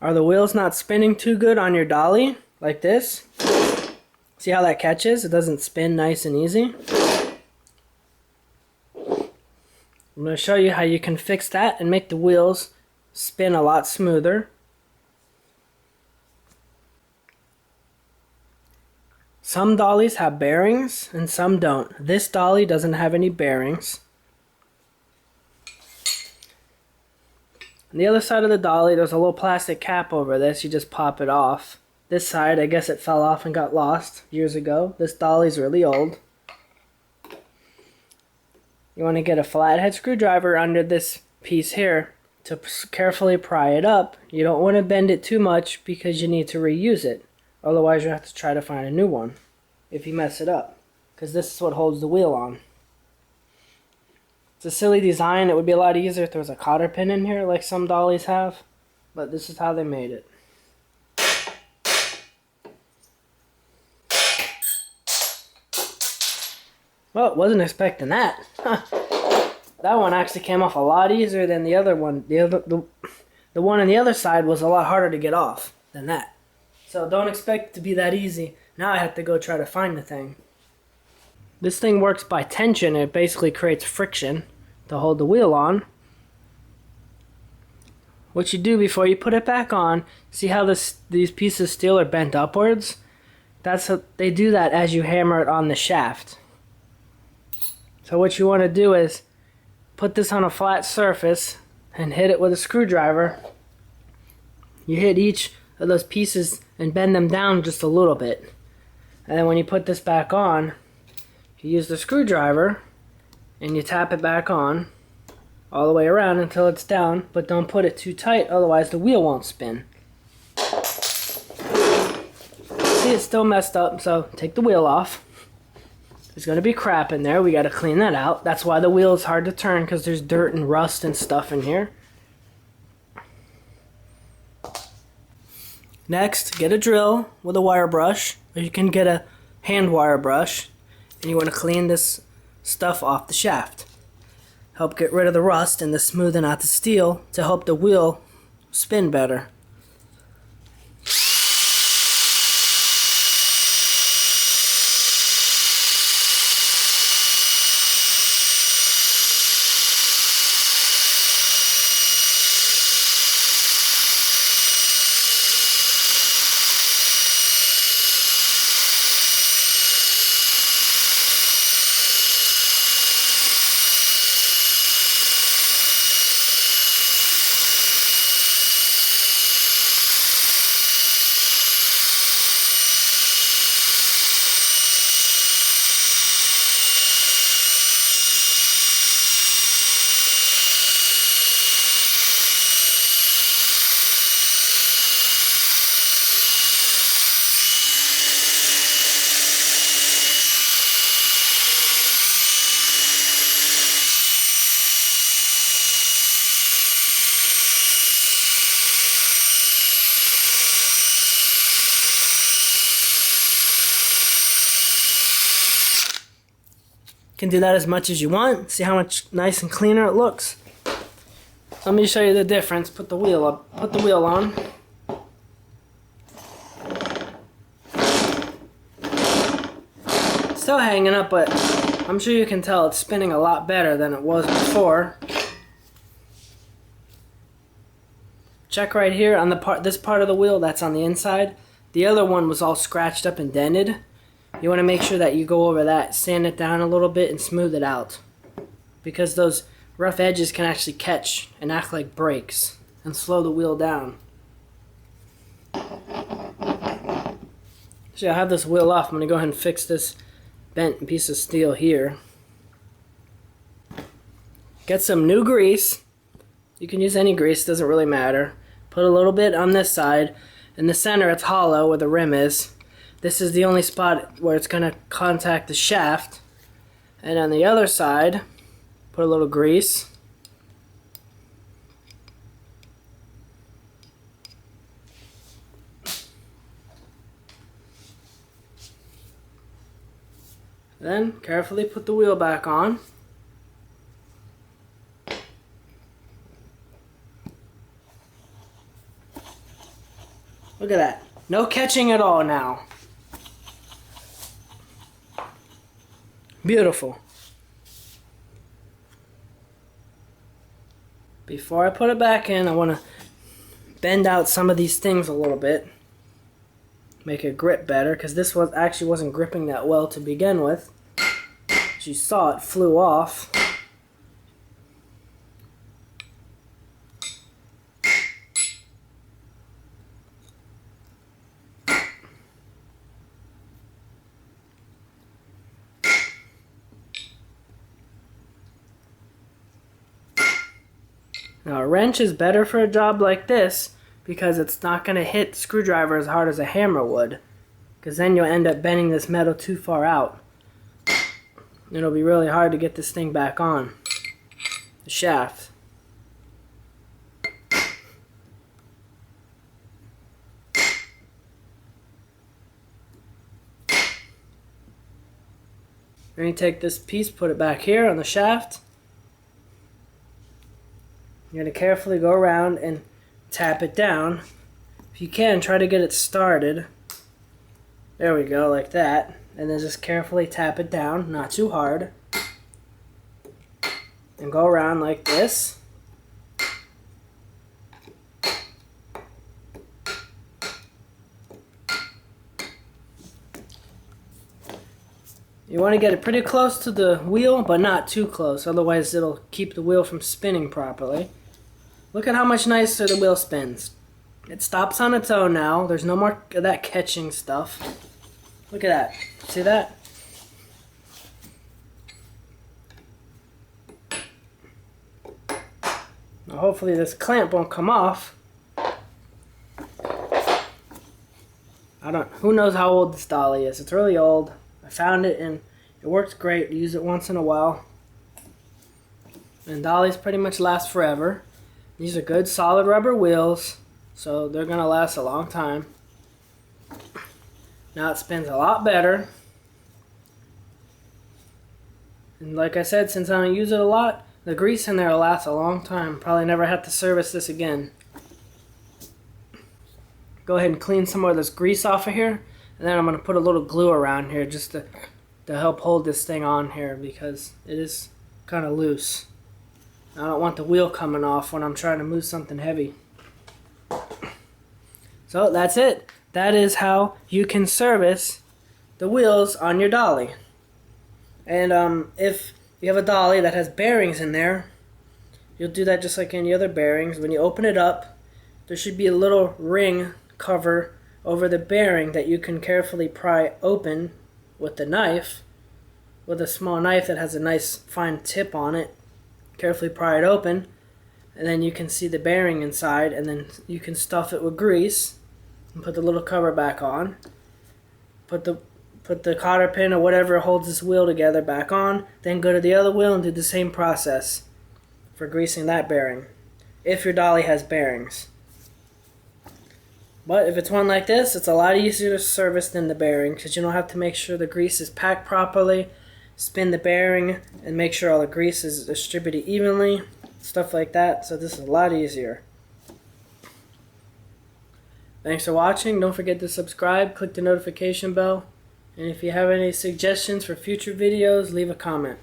Are the wheels not spinning too good on your dolly? Like this? See how that catches? It doesn't spin nice and easy. I'm going to show you how you can fix that and make the wheels spin a lot smoother. Some dollies have bearings and some don't. This dolly doesn't have any bearings. On the other side of the dolly, there's a little plastic cap over this. You just pop it off. This side, I guess it fell off and got lost years ago. This dolly's really old. You want to get a flathead screwdriver under this piece here to carefully pry it up. You don't want to bend it too much because you need to reuse it. Otherwise, you have to try to find a new one if you mess it up. Because this is what holds the wheel on. It's a silly design. It would be a lot easier if there was a cotter pin in here like some dollies have. But this is how they made it. Well, wasn't expecting that. That one actually came off a lot easier than the other one. The one on the other side was a lot harder to get off than that. So don't expect it to be that easy. Now I have to go try to find the thing. This thing works by tension. It basically creates friction to hold the wheel on. What you do before you put it back on, see how these pieces of steel are bent upwards? They do that as you hammer it on the shaft. So what you want to do is put this on a flat surface and hit it with a screwdriver. You hit each of those pieces and bend them down just a little bit. And then when you put this back on, you use the screwdriver and you tap it back on all the way around until it's down, but don't put it too tight, otherwise the wheel won't spin. See, it's still messed up, so take the wheel off. There's going to be crap in there. We got to clean that out. That's why the wheel is hard to turn, because there's dirt and rust and stuff in here. Next, get a drill with a wire brush, or you can get a hand wire brush, and you want to clean this stuff off the shaft. Help get rid of the rust and the smoothing out the steel to help the wheel spin better. You can do that as much as you want. See how much nice and cleaner it looks. Let me show you the difference. Put the wheel up. Put the wheel on. Still hanging up, but I'm sure you can tell it's spinning a lot better than it was before. Check right here on this part of the wheel that's on the inside. The other one was all scratched up and dented. You want to make sure that you go over that, sand it down a little bit and smooth it out. Because those rough edges can actually catch and act like brakes and slow the wheel down. So I have this wheel off. I'm going to go ahead and fix this bent piece of steel here. Get some new grease. You can use any grease, doesn't really matter. Put a little bit on this side. In the center it's hollow where the rim is. This is the only spot where it's going to contact the shaft. And on the other side, put a little grease. Then carefully put the wheel back on. Look at that. No catching at all now. Beautiful. Before I put it back in, I want to bend out some of these things a little bit. Make it grip better, because this actually wasn't gripping that well to begin with. As you saw, it flew off. Now a wrench is better for a job like this because it's not going to hit the screwdriver as hard as a hammer would, because then you'll end up bending this metal too far out. It'll be really hard to get this thing back on the shaft. Then you take this piece, put it back here on the shaft. You're going to carefully go around and tap it down. If you can, try to get it started. There we go, like that. And then just carefully tap it down, not too hard. And go around like this. You want to get it pretty close to the wheel, but not too close, otherwise it'll keep the wheel from spinning properly. Look at how much nicer the wheel spins. It stops on its own now. There's no more of that catching stuff. Look at that. See that? Now hopefully this clamp won't come off. Who knows how old this dolly is. It's really old. I found it and it works great. Use it once in a while. And dollies pretty much last forever. These are good solid rubber wheels, so they're going to last a long time. Now it spins a lot better. And like I said, since I don't use it a lot, the grease in there will last a long time. Probably never have to service this again. Go ahead and clean some of this grease off of here. And then I'm going to put a little glue around here just to help hold this thing on here, because it is kind of loose. I don't want the wheel coming off when I'm trying to move something heavy. So that's it. That is how you can service the wheels on your dolly. And if you have a dolly that has bearings in there, you'll do that just like any other bearings. When you open it up, there should be a little ring cover over the bearing that you can carefully pry open with the knife, with a small knife that has a nice fine tip on it. Carefully pry it open, and then you can see the bearing inside, and then you can stuff it with grease and put the little cover back on. Put the cotter pin or whatever holds this wheel together back on, then go to the other wheel and do the same process for greasing that bearing, if your dolly has bearings. But if it's one like this, it's a lot easier to service than the bearing, because you don't have to make sure the grease is packed properly, spin the bearing, and make sure all the grease is distributed evenly, stuff like that. So this is a lot easier. Thanks for watching. Don't forget to subscribe, click the notification bell, and if you have any suggestions for future videos, leave a comment.